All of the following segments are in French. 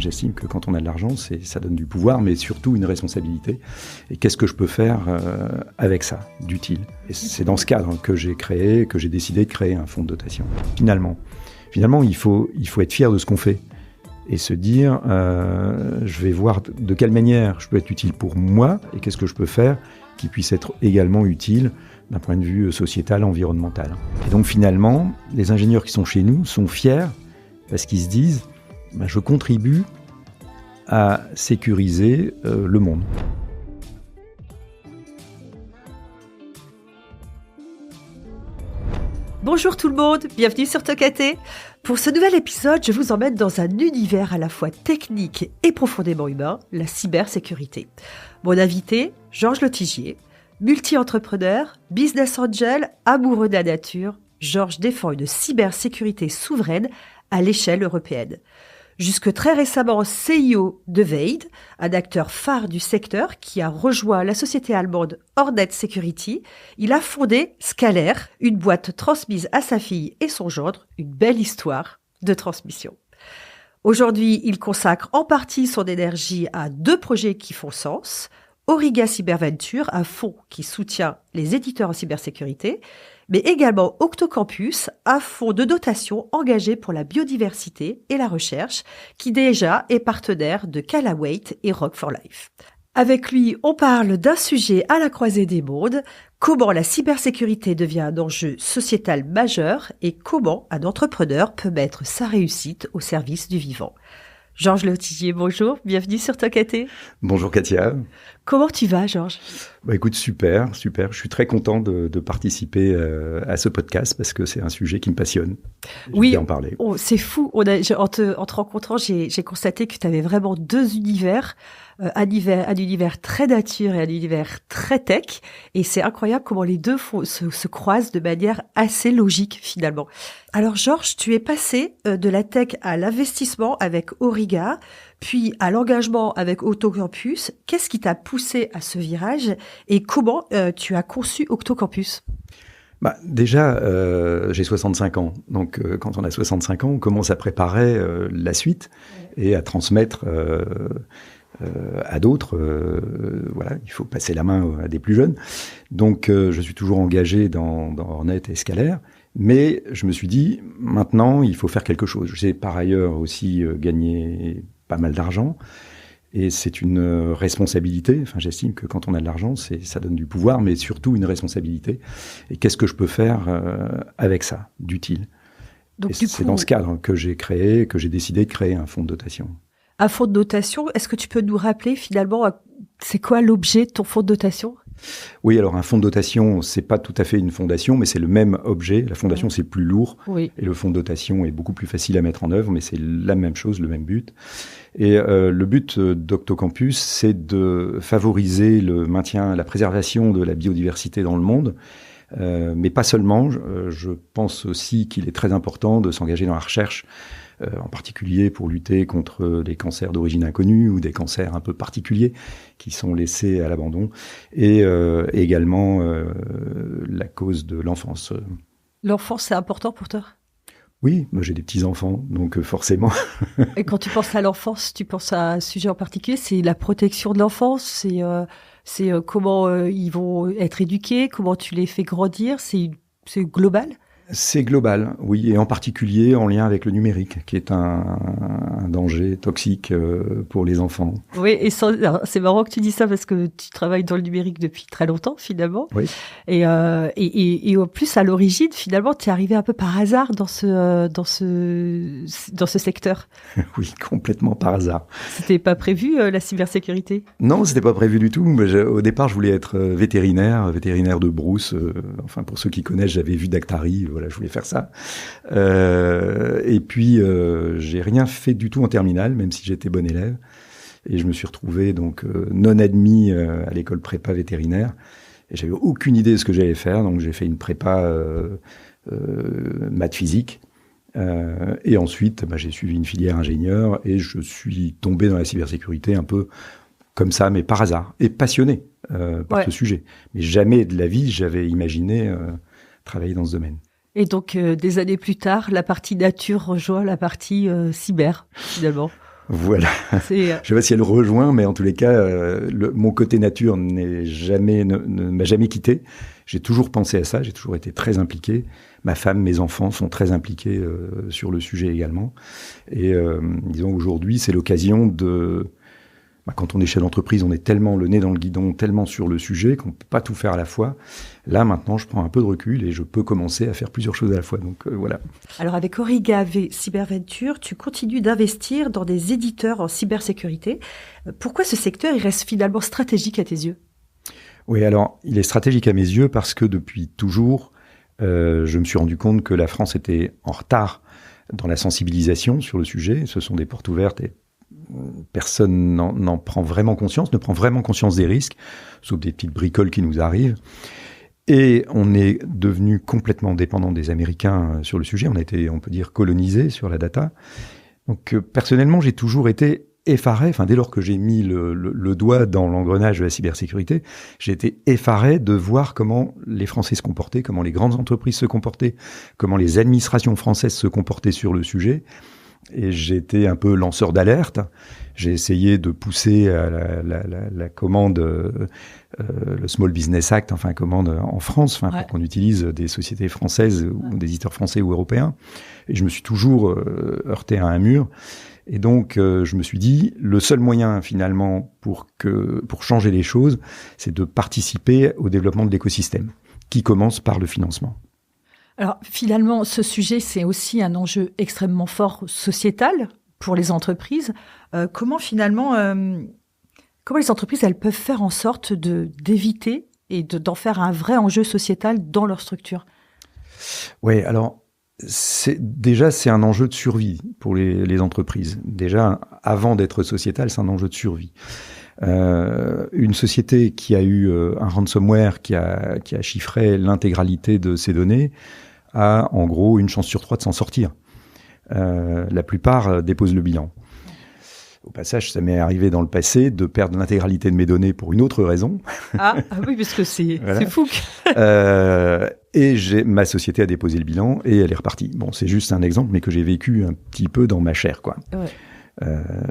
j'estime que quand on a de l'argent, ça donne du pouvoir, mais surtout une responsabilité. Et qu'est-ce que je peux faire avec ça, d'utile? Et c'est dans ce cadre que j'ai décidé de créer un fonds de dotation. Finalement, il faut être fier de ce qu'on fait et se dire, je vais voir de quelle manière je peux être utile pour moi et qu'est-ce que je peux faire qui puisse être également utile d'un point de vue sociétal, environnemental. Et donc finalement, les ingénieurs qui sont chez nous sont fiers parce qu'ils se disent, je contribue à sécuriser le monde. Bonjour tout le monde, bienvenue sur Tokaté. Pour ce nouvel épisode, je vous emmène dans un univers à la fois technique et profondément humain, la cybersécurité. Mon invité, Georges Lottigier, multi-entrepreneur, business angel, amoureux de la nature, Georges défend une cybersécurité souveraine à l'échelle européenne. Jusque très récemment CIO de Veid, un acteur phare du secteur qui a rejoint la société allemande Hornet Security, il a fondé Scalaire, une boîte transmise à sa fille et son gendre, une belle histoire de transmission. Aujourd'hui, il consacre en partie son énergie à 2 projets qui font sens. Auriga Cyberventure, un fonds qui soutient les éditeurs en cybersécurité, mais également Octocampus, un fonds de dotation engagé pour la biodiversité et la recherche, qui déjà est partenaire de Calawait et Rock for Life. Avec lui, on parle d'un sujet à la croisée des mondes, comment la cybersécurité devient un enjeu sociétal majeur et comment un entrepreneur peut mettre sa réussite au service du vivant. Georges Lottigier, bonjour, bienvenue sur Tokaté. Bonjour Katia. Comment tu vas, Georges ? Écoute, super. Je suis très content de participer à ce podcast parce que c'est un sujet qui me passionne. Oui, en parler. C'est fou. En te rencontrant, j'ai constaté que tu avais vraiment 2 univers. Un univers très nature et un univers très tech. Et c'est incroyable comment les deux se croisent de manière assez logique finalement. Alors Georges, tu es passé de la tech à l'investissement avec Auriga, puis à l'engagement avec Octocampus. Qu'est-ce qui t'a poussé à ce virage et comment tu as conçu Octocampus ? Déjà, j'ai 65 ans. Donc, quand on a 65 ans, on commence à préparer la suite et à transmettre à d'autres. Il faut passer la main à des plus jeunes. Donc, je suis toujours engagé dans Hornet et Scalaire. Mais je me suis dit, maintenant, il faut faire quelque chose. J'ai par ailleurs aussi gagné pas mal d'argent. Et c'est une responsabilité. J'estime que quand on a de l'argent, ça donne du pouvoir, mais surtout une responsabilité. Et qu'est-ce que je peux faire avec ça, d'utile ? Donc, c'est dans ce cadre que j'ai décidé de créer un fonds de dotation. Un fonds de dotation, est-ce que tu peux nous rappeler finalement, c'est quoi l'objet de ton fonds de dotation ? Oui, alors un fonds de dotation, c'est pas tout à fait une fondation, mais c'est le même objet. La fondation, c'est plus lourd, et le fonds de dotation est beaucoup plus facile à mettre en œuvre, mais c'est la même chose, le même but. Et le but d'Octocampus, c'est de favoriser le maintien, la préservation de la biodiversité dans le monde, mais pas seulement. Je pense aussi qu'il est très important de s'engager dans la recherche, en particulier pour lutter contre les cancers d'origine inconnue ou des cancers un peu particuliers qui sont laissés à l'abandon, et également la cause de l'enfance. L'enfance, c'est important pour toi ? Oui, moi j'ai des petits-enfants, donc forcément. Et quand tu penses à l'enfance, tu penses à un sujet en particulier, c'est la protection de l'enfance, c'est comment ils vont être éduqués, comment tu les fais grandir, c'est global ? C'est global, oui, et en particulier en lien avec le numérique, qui est un danger toxique pour les enfants. Oui, et c'est marrant que tu dis ça parce que tu travailles dans le numérique depuis très longtemps, finalement. Oui. Et en plus, à l'origine, finalement, tu es arrivé un peu par hasard dans ce secteur. Oui, complètement par hasard. C'était pas prévu, la cybersécurité ? Non, c'était pas prévu du tout. Au départ, je voulais être vétérinaire de brousse. Pour ceux qui connaissent, j'avais vu Dactari. Voilà, je voulais faire ça. Et puis, j'ai rien fait du tout en terminale, même si j'étais bon élève. Et je me suis retrouvé donc non admis à l'école prépa vétérinaire. Et j'avais aucune idée de ce que j'allais faire. Donc, j'ai fait une prépa maths physique. Et ensuite, j'ai suivi une filière ingénieur et je suis tombé dans la cybersécurité un peu comme ça, mais par hasard. Et passionné par ce sujet. Mais jamais de la vie, j'avais imaginé travailler dans ce domaine. Et donc, des années plus tard, la partie nature rejoint la partie cyber, finalement. Voilà. Je ne sais pas si elle rejoint, mais en tous les cas, mon côté nature ne m'a jamais quitté. J'ai toujours pensé à ça, j'ai toujours été très impliqué. Ma femme, mes enfants sont très impliqués sur le sujet également. Et disons, aujourd'hui, c'est l'occasion de... Quand on est chef d'entreprise, on est tellement le nez dans le guidon, tellement sur le sujet qu'on ne peut pas tout faire à la fois. Là, maintenant, je prends un peu de recul et je peux commencer à faire plusieurs choses à la fois. Donc, voilà. Alors, avec Origave Cyberventure, tu continues d'investir dans des éditeurs en cybersécurité. Pourquoi ce secteur, il reste finalement stratégique à tes yeux ? Oui, alors, il est stratégique à mes yeux parce que depuis toujours, je me suis rendu compte que la France était en retard dans la sensibilisation sur le sujet. Ce sont des portes ouvertes et personne n'en prend vraiment conscience, ne prend vraiment conscience des risques, sauf des petites bricoles qui nous arrivent. Et on est devenu complètement dépendant des Américains sur le sujet. On a été, on peut dire, colonisé sur la data. Donc, personnellement, j'ai toujours été effaré, dès lors que j'ai mis le doigt dans l'engrenage de la cybersécurité, j'ai été effaré de voir comment les Français se comportaient, comment les grandes entreprises se comportaient, comment les administrations françaises se comportaient sur le sujet. Et j'ai été un peu lanceur d'alerte. J'ai essayé de pousser à la commande, le Small Business Act, commande en France, pour qu'on utilise des sociétés françaises ou des éditeurs français ou européens. Et je me suis toujours heurté à un mur. Et donc, je me suis dit, le seul moyen finalement pour changer les choses, c'est de participer au développement de l'écosystème, qui commence par le financement. Alors finalement, ce sujet, c'est aussi un enjeu extrêmement fort sociétal pour les entreprises. Comment les entreprises, elles peuvent faire en sorte d'éviter et d'en faire un vrai enjeu sociétal dans leur structure ? Oui, alors c'est un enjeu de survie pour les entreprises. Déjà, avant d'être sociétal, c'est un enjeu de survie. Une société qui a eu un ransomware qui a chiffré l'intégralité de ses données a en gros une chance sur 3 de s'en sortir. La plupart déposent le bilan. Au passage, ça m'est arrivé dans le passé de perdre l'intégralité de mes données pour une autre raison. Ah oui, parce que c'est fou. Et ma société a déposé le bilan et elle est repartie. Bon, c'est juste un exemple, mais que j'ai vécu un petit peu dans ma chair, quoi. Ouais.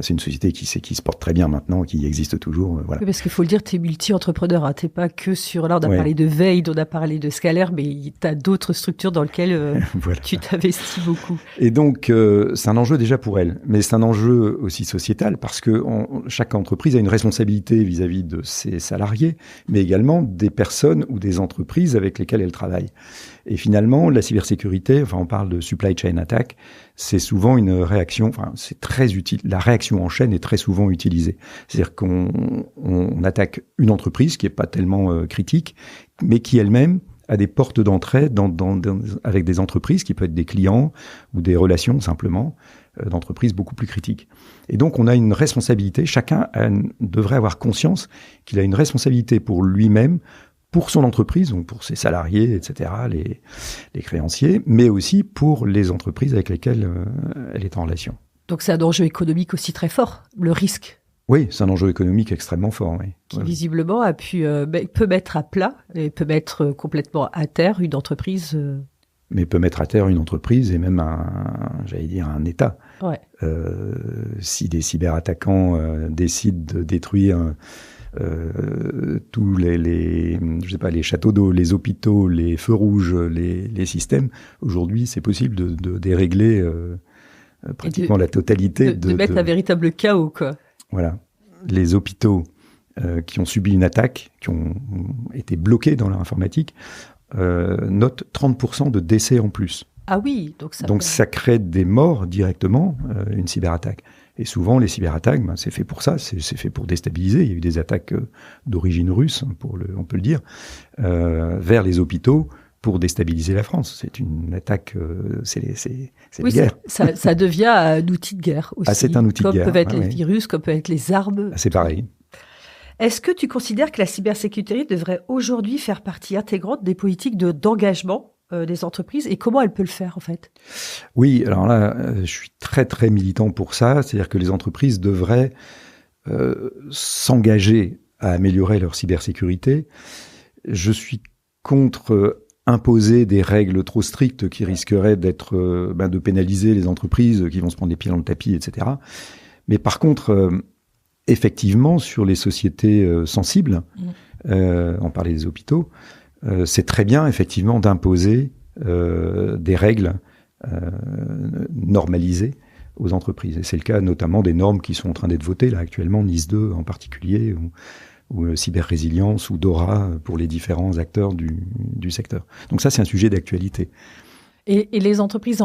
C'est une société qui se porte très bien maintenant, qui existe toujours. Voilà. Oui, parce qu'il faut le dire, tu es multi-entrepreneur. Hein. Tu n'es pas que sur... Là, on a parlé de Veille, on a parlé de Scalaire, mais tu as d'autres structures dans lesquelles tu t'investis beaucoup. Et donc, c'est un enjeu déjà pour elle. Mais c'est un enjeu aussi sociétal parce que chaque entreprise a une responsabilité vis-à-vis de ses salariés, mais également des personnes ou des entreprises avec lesquelles elle travaille. Et finalement, la cybersécurité, on parle de supply chain attack, c'est souvent une réaction, c'est très utile. La réaction en chaîne est très souvent utilisée. C'est-à-dire qu'on attaque une entreprise qui est pas tellement critique, mais qui elle-même a des portes d'entrée avec des entreprises qui peuvent être des clients ou des relations simplement d'entreprises beaucoup plus critiques. Et donc, on a une responsabilité. Chacun devrait avoir conscience qu'il a une responsabilité pour lui-même, pour son entreprise, donc pour ses salariés, etc., les créanciers, mais aussi pour les entreprises avec lesquelles elle est en relation. Donc c'est un enjeu économique aussi très fort, le risque. Oui, c'est un enjeu économique extrêmement fort, oui. Qui visiblement peut mettre à plat et peut mettre complètement à terre une entreprise. Mais peut mettre à terre une entreprise et même un État. Ouais. Si des cyberattaquants décident de détruire tous les châteaux d'eau, les hôpitaux, les feux rouges, les systèmes. Aujourd'hui, c'est possible de dérégler pratiquement la totalité. De mettre un véritable chaos, quoi. Voilà. Les hôpitaux qui ont subi une attaque, qui ont été bloqués dans leur informatique, notent 30% de décès en plus. Ah oui, donc ça crée des morts directement, une cyberattaque. Et souvent, les cyberattaques, c'est fait pour ça, c'est fait pour déstabiliser. Il y a eu des attaques d'origine russe, on peut le dire, vers les hôpitaux pour déstabiliser la France. C'est une attaque, c'est la guerre. Ça devient un outil de guerre aussi. Ah, c'est un outil de guerre. Comme peuvent être les virus, comme peuvent être les armes. Ah, c'est pareil. Est-ce que tu considères que la cybersécurité devrait aujourd'hui faire partie intégrante des politiques d'engagement des entreprises et comment elle peut le faire en fait? Oui, alors là, je suis très très militant pour ça, c'est-à-dire que les entreprises devraient s'engager à améliorer leur cybersécurité. Je suis contre imposer des règles trop strictes qui risqueraient de pénaliser les entreprises qui vont se prendre les pieds dans le tapis, etc. Mais par contre, effectivement, sur les sociétés sensibles, on parlait des hôpitaux, c'est très bien, effectivement, d'imposer des règles normalisées aux entreprises. Et c'est le cas notamment des normes qui sont en train d'être votées, là, actuellement, NIS 2 en particulier, ou cyber-résilience, ou DORA pour les différents acteurs du secteur. Donc ça, c'est un sujet d'actualité. Et les entreprises,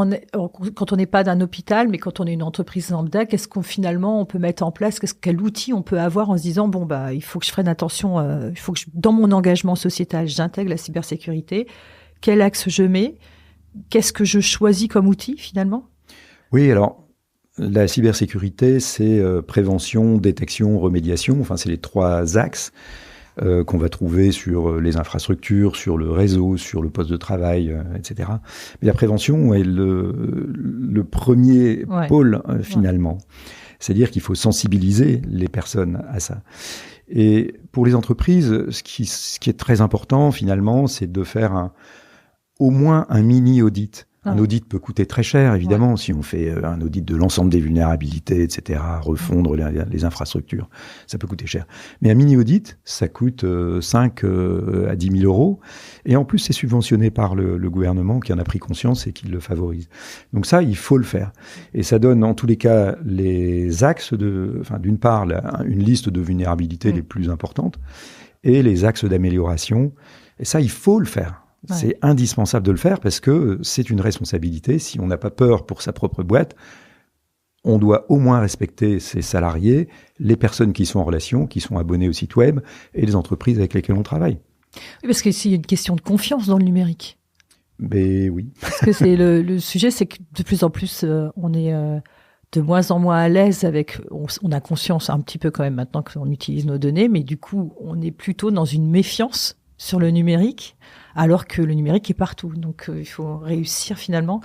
quand on n'est pas d'un hôpital, mais quand on est une entreprise lambda, qu'est-ce qu'on finalement on peut mettre en place? Quel outil on peut avoir en se disant bon bah il faut que je prenne attention, il faut que dans mon engagement sociétal j'intègre la cybersécurité. Quel axe je mets? Qu'est-ce que je choisis comme outil finalement? Oui, alors la cybersécurité, c'est prévention, détection, remédiation. Enfin, c'est les 3 axes qu'on va trouver sur les infrastructures, sur le réseau, sur le poste de travail, etc. Mais la prévention est le premier pôle, finalement. C'est-à-dire qu'il faut sensibiliser les personnes à ça. Et pour les entreprises, ce qui est très important, finalement, c'est de faire au moins un mini-audit. Un audit peut coûter très cher, évidemment, si on fait un audit de l'ensemble des vulnérabilités, etc., refondre les infrastructures, ça peut coûter cher. Mais un mini-audit, ça coûte 5 à 10 000 euros. Et en plus, c'est subventionné par le gouvernement qui en a pris conscience et qui le favorise. Donc ça, il faut le faire. Et ça donne, en tous les cas, les axes d'une part, une liste de vulnérabilités les plus importantes et les axes d'amélioration. Et ça, il faut le faire. C'est indispensable de le faire parce que c'est une responsabilité. Si on n'a pas peur pour sa propre boîte, on doit au moins respecter ses salariés, les personnes qui sont en relation, qui sont abonnées au site web et les entreprises avec lesquelles on travaille. Oui, parce qu'il y a une question de confiance dans le numérique. Mais oui. Parce que c'est le sujet, c'est que de plus en plus, on est de moins en moins à l'aise avec... On a conscience un petit peu quand même maintenant qu'on utilise nos données, mais du coup, on est plutôt dans une méfiance sur le numérique, alors que le numérique est partout. Donc, il faut réussir finalement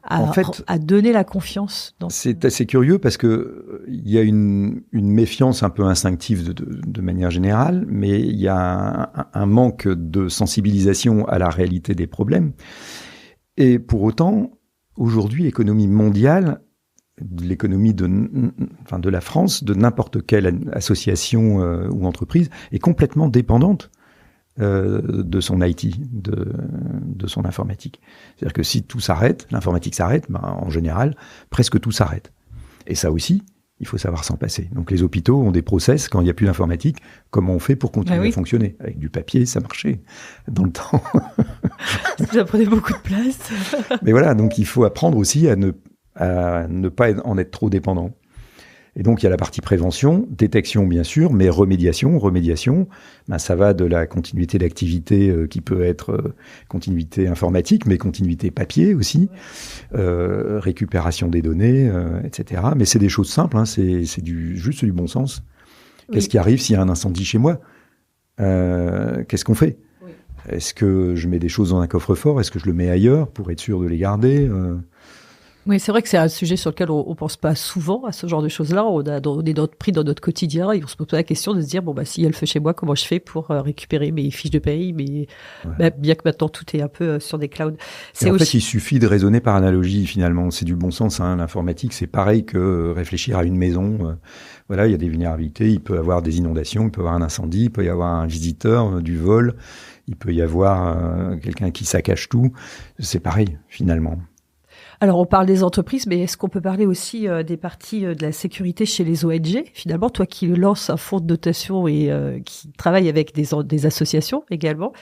à donner la confiance. C'est assez curieux parce que il y a une méfiance un peu instinctive de manière générale, mais il y a un manque de sensibilisation à la réalité des problèmes. Et pour autant, aujourd'hui, l'économie mondiale, l'économie de la France, de n'importe quelle association ou entreprise, est complètement dépendante de son IT, de son informatique. C'est-à-dire que si tout s'arrête, l'informatique s'arrête, en général, presque tout s'arrête. Et ça aussi, il faut savoir s'en passer. Donc les hôpitaux ont des process, quand il n'y a plus d'informatique, comment on fait pour continuer à fonctionner? Avec du papier, ça marchait dans le temps. Ça prenait beaucoup de place. Mais voilà, donc il faut apprendre aussi à ne pas en être trop dépendant. Et donc, il y a la partie prévention, détection, bien sûr, mais remédiation, ça va de la continuité d'activité qui peut être continuité informatique, mais continuité papier aussi, récupération des données, etc. Mais c'est des choses simples, c'est juste du bon sens. Qu'est-ce qui arrive s'il y a un incendie chez moi? Qu'est-ce qu'on fait? Est-ce que je mets des choses dans un coffre-fort? Est-ce que je le mets ailleurs pour être sûr de les garder? Oui, c'est vrai que c'est un sujet sur lequel on pense pas souvent à ce genre de choses-là. On est pris dans notre quotidien et on se pose pas la question de se dire, s'il y a le feu chez moi, comment je fais pour récupérer mes fiches de paye, bien que maintenant tout est un peu sur des clouds. En fait, il suffit de raisonner par analogie, finalement. C'est du bon sens, l'informatique. C'est pareil que réfléchir à une maison. Il y a des vulnérabilités. Il peut y avoir des inondations, il peut y avoir un incendie, il peut y avoir un visiteur, du vol. Il peut y avoir quelqu'un qui saccage tout. C'est pareil, finalement. Alors, on parle des entreprises, mais est-ce qu'on peut parler aussi des parties de la sécurité chez les ONG? Finalement, toi qui lances un fonds de dotation et qui travaille avec des associations également,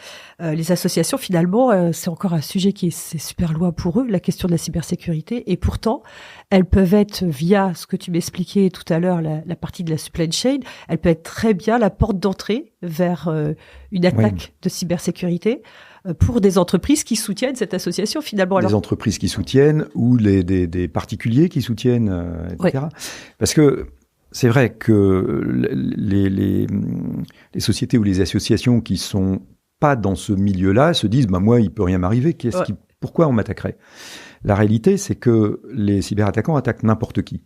les associations, finalement, c'est encore un sujet c'est super loin pour eux, la question de la cybersécurité. Et pourtant, elles peuvent être, via ce que tu m'expliquais tout à l'heure, la partie de la supply chain, elles peuvent être très bien la porte d'entrée vers une attaque de cybersécurité pour des entreprises qui soutiennent cette association, finalement. Des entreprises qui soutiennent ou des particuliers qui soutiennent, etc. Parce que c'est vrai que les sociétés ou les associations qui sont pas dans ce milieu-là se disent moi, il peut rien m'arriver. Pourquoi on m'attaquerait? La réalité, c'est que les cyberattaquants attaquent n'importe qui.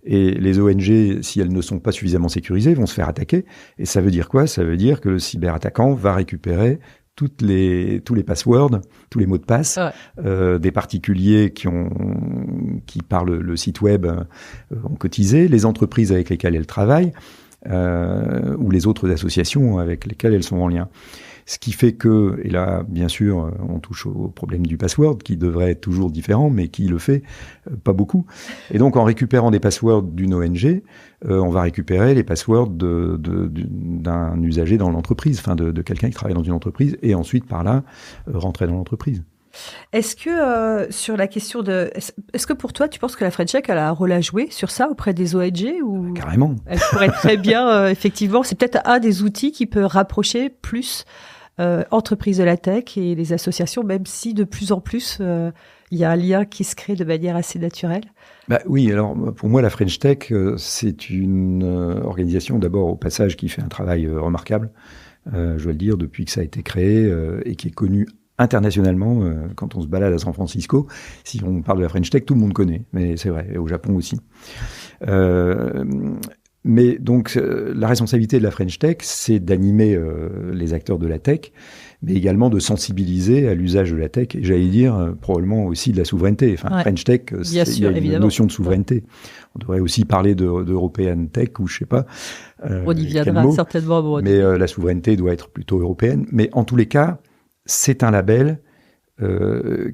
Et les ONG, si elles ne sont pas suffisamment sécurisées, vont se faire attaquer. Et ça veut dire quoi? Ça veut dire que le cyberattaquant va récupérer tous les passwords, tous les mots de passe, des particuliers qui par le site web ont cotisé, les entreprises avec lesquelles elles travaillent, ou les autres associations avec lesquelles elles sont en lien. Ce qui fait que, et là, bien sûr, on touche au problème du password, qui devrait être toujours différent, mais qui le fait pas beaucoup. Et donc, en récupérant des passwords d'une ONG, on va récupérer les passwords d'un usager dans l'entreprise, enfin de quelqu'un qui travaille dans une entreprise, et ensuite, par là, rentrer dans l'entreprise. Est-ce que sur la question est-ce que pour toi, tu penses que la French Tech a un rôle à jouer sur ça auprès des ONG ou Carrément. Elle pourrait très bien, effectivement, c'est peut-être un des outils qui peut rapprocher plus entreprises de la tech et les associations, même si de plus en plus il y a un lien qui se crée de manière assez naturelle. Bah oui, alors pour moi la French Tech c'est une organisation d'abord au passage qui fait un travail remarquable, je dois le dire, depuis que ça a été créé et qui est connu internationalement. Quand on se balade à San Francisco, si on parle de la French Tech, tout le monde connaît, mais c'est vrai, et au Japon aussi. Mais donc, la responsabilité de la French Tech, c'est d'animer les acteurs de la tech, mais également de sensibiliser à l'usage de la tech, et j'allais dire probablement aussi de la souveraineté. Enfin, French Tech, il y a une notion de souveraineté. On devrait aussi parler d'European Tech, ou je sais pas. On y viendra certainement. Mais la souveraineté doit être plutôt européenne. Mais en tous les cas, c'est un label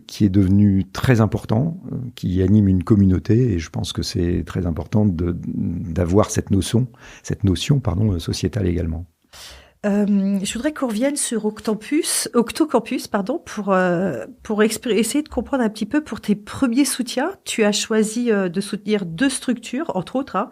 qui est devenu très important, qui anime une communauté, et je pense que c'est très important d'avoir cette notion sociétale également. Je voudrais qu'on revienne sur Octocampus, pour essayer de comprendre un petit peu pour tes premiers soutiens. Tu as choisi de soutenir 2 structures, entre autres.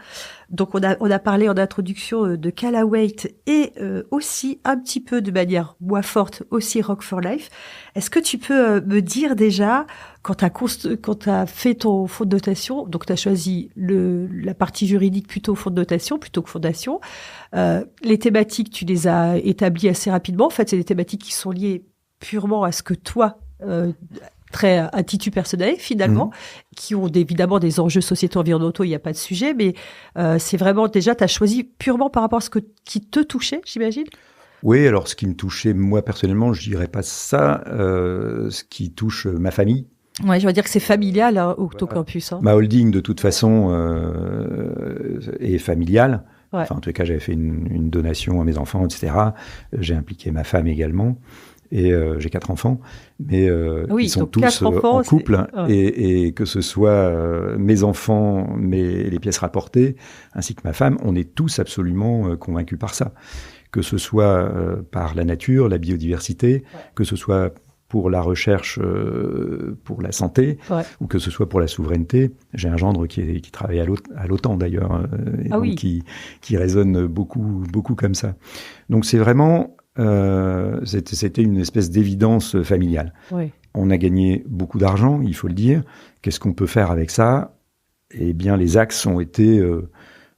Donc, on a parlé en introduction de Callaway et aussi un petit peu de manière moins forte aussi Rock for Life. Est-ce que tu peux me dire déjà, quand tu as fait ton fonds de dotation, donc tu as choisi la partie juridique plutôt fonds de dotation plutôt que fondation, les thématiques, tu les as établies assez rapidement. En fait, c'est des thématiques qui sont liées purement à ce que toi, très à titre personnel finalement, qui ont évidemment des enjeux sociétaux environnementaux, il n'y a pas de sujet, mais c'est vraiment déjà, tu as choisi purement par rapport à ce qui te touchait, j'imagine. Oui, alors ce qui me touchait moi personnellement, je dirais pas ça, ce qui touche ma famille. Ouais, je veux dire que c'est familial, Octocampus. Ma holding, de toute façon, est familiale. Ouais. Enfin, en tout cas, j'avais fait une donation à mes enfants, etc. J'ai impliqué ma femme également. Et j'ai 4 enfants, mais ils sont tous en couple. Et que ce soit mes enfants, les pièces rapportées, ainsi que ma femme, on est tous absolument convaincus par ça. Que ce soit par la nature, la biodiversité, que ce soit pour la recherche, pour la santé, ou que ce soit pour la souveraineté. J'ai un gendre qui travaille à l'OTAN d'ailleurs, qui raisonne beaucoup comme ça. Donc c'est vraiment, c'était une espèce d'évidence familiale. Oui. On a gagné beaucoup d'argent, il faut le dire. Qu'est-ce qu'on peut faire avec ça ? Eh bien, les axes ont été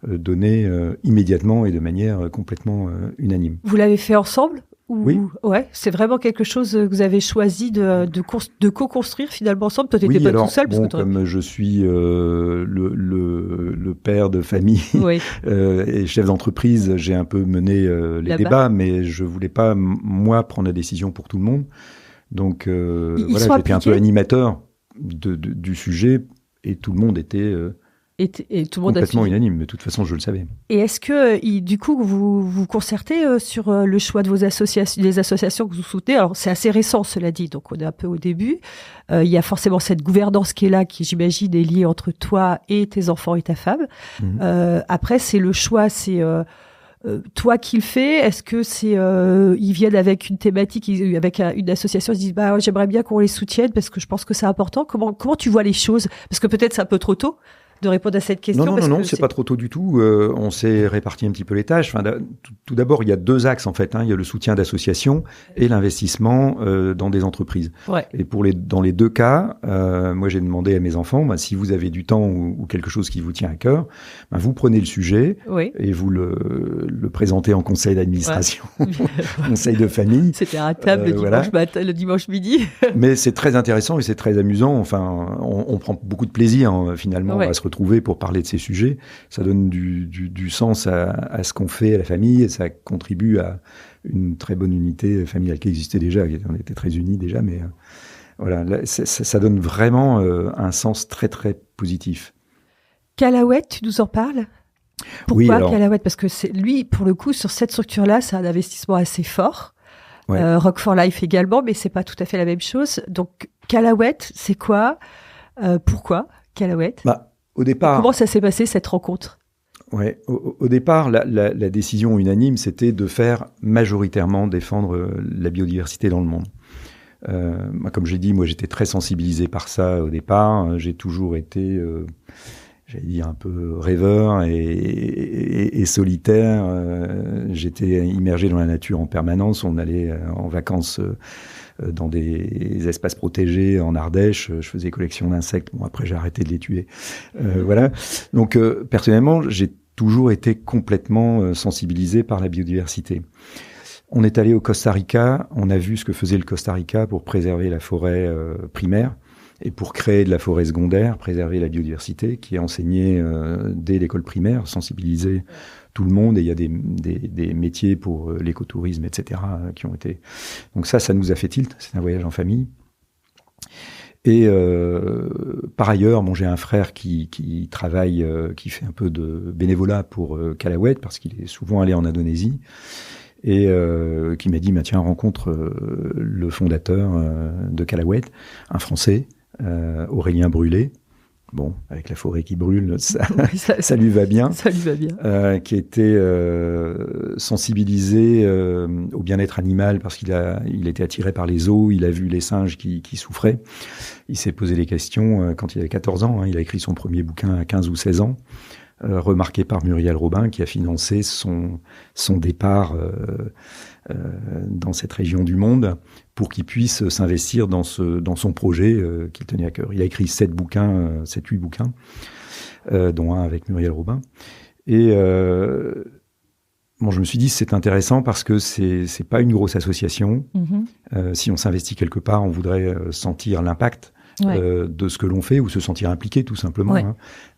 donnés immédiaement et de manière complètement unanime. Vous l'avez fait ensemble ? Oui. Ouais, c'est vraiment quelque chose que vous avez choisi de co-construire finalement ensemble. Toi, tu n'étais pas tout seul. Comme je suis le père de famille et chef d'entreprise, j'ai un peu mené les débats, mais je voulais pas, moi, prendre la décision pour tout le monde. Donc, j'étais un peu animateur du sujet et tout le monde était... Et tout le monde complètement unanime, mais de toute façon, je le savais. Et est-ce que, du coup, vous concertez sur le choix de vos associations, des associations que vous soutenez ? Alors, c'est assez récent, cela dit, donc on est un peu au début. Il y a forcément cette gouvernance qui est là, qui, j'imagine, est liée entre toi et tes enfants et ta femme. Après, c'est le choix, c'est... toi qui le fais, est-ce que c'est ils viennent avec une thématique, avec une association, ils se disent j'aimerais bien qu'on les soutienne parce que je pense que c'est important. Comment tu vois les choses ? Parce que peut-être c'est un peu trop tôt de répondre à cette question. Non, c'est pas trop tôt du tout. On s'est réparti un petit peu les tâches. Enfin, tout d'abord, il y a 2 axes en fait. Il y a le soutien d'associations et l'investissement dans des entreprises. Ouais. Et dans les 2 cas, moi j'ai demandé à mes enfants, si vous avez du temps ou quelque chose qui vous tient à cœur, vous prenez le sujet et vous le présentez en conseil d'administration, conseil de famille. C'était à table le dimanche midi. Mais c'est très intéressant et c'est très amusant. Enfin, on prend beaucoup de plaisir finalement à se retrouver retrouver pour parler de ces sujets. Ça donne du sens à ce qu'on fait à la famille et ça contribue à une très bonne unité familiale qui existait déjà. On était très unis déjà, mais voilà, là, ça donne vraiment un sens très très positif. Callawet, tu nous en parles ? Pourquoi Callawet ? Parce que lui, pour le coup, sur cette structure-là, c'est un investissement assez fort. Ouais. Rock for Life également, mais c'est pas tout à fait la même chose. Donc Callawet, c'est quoi ? Pourquoi Callawet ? Au départ, comment ça s'est passé cette rencontre ? Ouais, au départ, la décision unanime, c'était de faire majoritairement défendre la biodiversité dans le monde. Comme j'ai dit, moi j'étais très sensibilisé par ça au départ. J'ai toujours été, j'allais dire, un peu rêveur et solitaire. J'étais immergé dans la nature en permanence. On allait en vacances dans des espaces protégés en Ardèche. Je faisais collection d'insectes. Bon, après j'ai arrêté de les tuer. Voilà. Donc personnellement, j'ai toujours été complètement sensibilisé par la biodiversité. On est allé au Costa Rica, on a vu ce que faisait le Costa Rica pour préserver la forêt primaire et pour créer de la forêt secondaire, préserver la biodiversité, qui est enseignée dès l'école primaire, sensibiliser tout le monde. Et il y a des métiers pour l'écotourisme, etc., qui ont été... Donc ça nous a fait tilt, c'est un voyage en famille. Et par ailleurs, j'ai un frère qui travaille, qui fait un peu de bénévolat pour Callawet, parce qu'il est souvent allé en Indonésie. Et qui m'a dit, tiens, rencontre le fondateur de Callawet, un Français, Aurélien Brulé. Bon, avec la forêt qui brûle, ça lui va bien. Ça lui va bien. Qui était sensibilisé au bien-être animal parce il était attiré par les zoos, il a vu les singes qui souffraient. Il s'est posé des questions quand il avait 14 ans. Il a écrit son premier bouquin à 15 ou 16 ans. Remarqué par Muriel Robin, qui a financé son départ dans cette région du monde pour qu'il puisse s'investir dans son projet qu'il tenait à cœur. Il a écrit 7 8 bouquins, dont un avec Muriel Robin. Et je me suis dit, c'est intéressant parce que c'est pas une grosse association. Mm-hmm. Si on s'investit quelque part, on voudrait sentir l'impact. Ouais. De ce que l'on fait ou se sentir impliqué tout simplement. Ouais.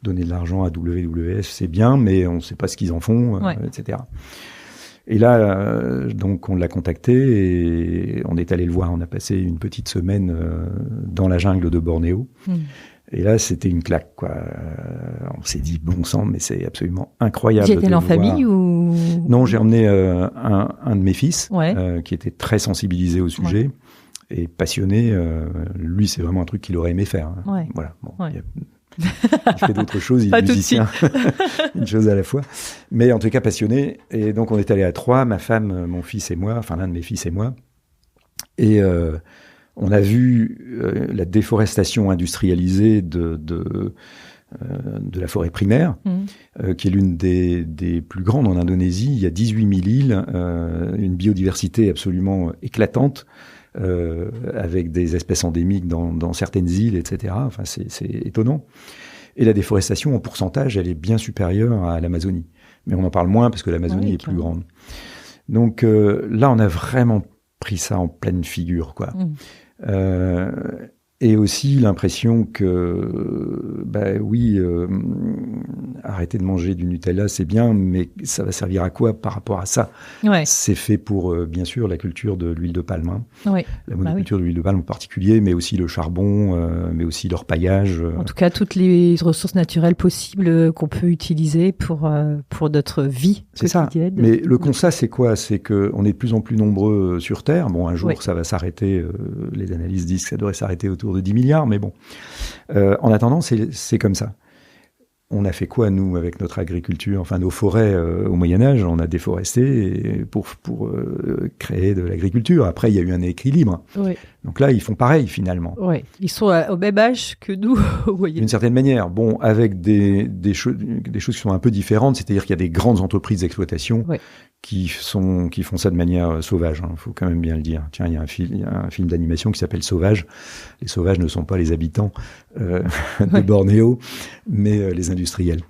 Donner de l'argent à WWF, c'est bien, mais on ne sait pas ce qu'ils en font, etc. Et là, donc on l'a contacté et on est allé le voir. On a passé une petite semaine dans la jungle de Bornéo. Et là, c'était une claque, quoi. On s'est dit, bon sang, mais c'est absolument incroyable. Vous y étiez en famille ou... Non, j'ai emmené un de mes fils qui était très sensibilisé au sujet. Ouais. Et passionné, lui, c'est vraiment un truc qu'il aurait aimé faire. Ouais. Voilà. Bon, ouais. Il fait d'autres choses, il est musicien, une chose à la fois. Mais en tout cas, passionné. Et donc, on est allé à 3, ma femme, mon fils et moi, enfin l'un de mes fils et moi. Et on a vu la déforestation industrialisée de la forêt primaire, qui est l'une des plus grandes en Indonésie. Il y a 18 000 îles, une biodiversité absolument éclatante. Avec des espèces endémiques dans certaines îles, etc. Enfin, c'est étonnant. Et la déforestation, en pourcentage, elle est bien supérieure à l'Amazonie. Mais on en parle moins parce que l'Amazonie est plus grande. Donc là, on a vraiment pris ça en pleine figure, quoi. Et aussi l'impression que, arrêter de manger du Nutella, c'est bien, mais ça va servir à quoi par rapport à ça ? C'est fait pour, bien sûr, la culture de l'huile de palme. La monoculture de l'huile de palme en particulier, mais aussi le charbon, mais aussi l'orpaillage. En tout cas, toutes les ressources naturelles possibles qu'on peut utiliser pour notre vie quotidienne. C'est ça. Mais le constat, c'est quoi ? C'est qu'on est de plus en plus nombreux sur Terre. Bon, un jour, ça va s'arrêter. Les analyses disent que ça devrait s'arrêter autour de 10 milliards, mais bon. En attendant, c'est comme ça. On a fait quoi, nous, avec notre agriculture ? Enfin, nos forêts, au Moyen-Âge, on a déforesté pour créer de l'agriculture. Après, il y a eu un équilibre. Oui. Donc là, ils font pareil, finalement. Oui, ils sont au même âge que nous, au Moyen-Âge. D'une certaine manière. Bon, avec des choses qui sont un peu différentes, c'est-à-dire qu'il y a des grandes entreprises d'exploitation qui font ça de manière sauvage. Il faut quand même bien le dire. Tiens, il y a un film d'animation qui s'appelle Sauvage. Les sauvages ne sont pas les habitants de Bornéo, mais les industriels.